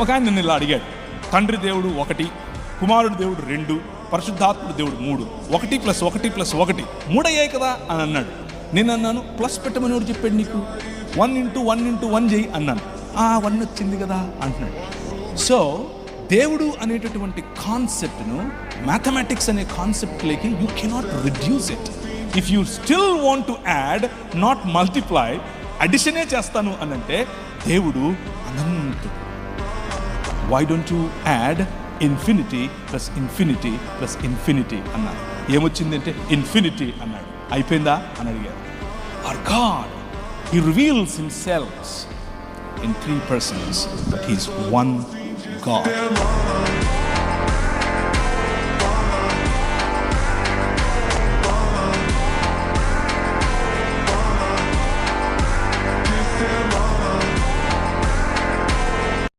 ఒక ఆయన నన్ను ఇలా అడిగాడు, తండ్రి దేవుడు 1, కుమారుడు దేవుడు 2, పరిశుద్ధాత్ముడు దేవుడు 3, 1 + 1 + 1 3 అయ్యాయి కదా అని అన్నాడు. నేను అన్నాను, ప్లస్ పెట్టమని ఎవరు చెప్పాడు నీకు? 1 × 1 × 1 చేయి అన్నాను. 1 వచ్చింది కదా అంటున్నాడు. సో దేవుడు అనేటటువంటి కాన్సెప్ట్ను మ్యాథమెటిక్స్ అనే కాన్సెప్ట్లోకి you cannot reduce it. If you still want to add, not multiply, అడిషనే చేస్తాను అని అంటే దేవుడు అనంతుడు. Why don't you add infinity plus infinity plus infinity అన్నాడు. ఏమొచ్చిందంటే ఇన్ఫినిటీ అన్నాడు. అయిపోయిందా అని అడిగారు. Our God, He reveals Himself in 3 persons, but He is one God.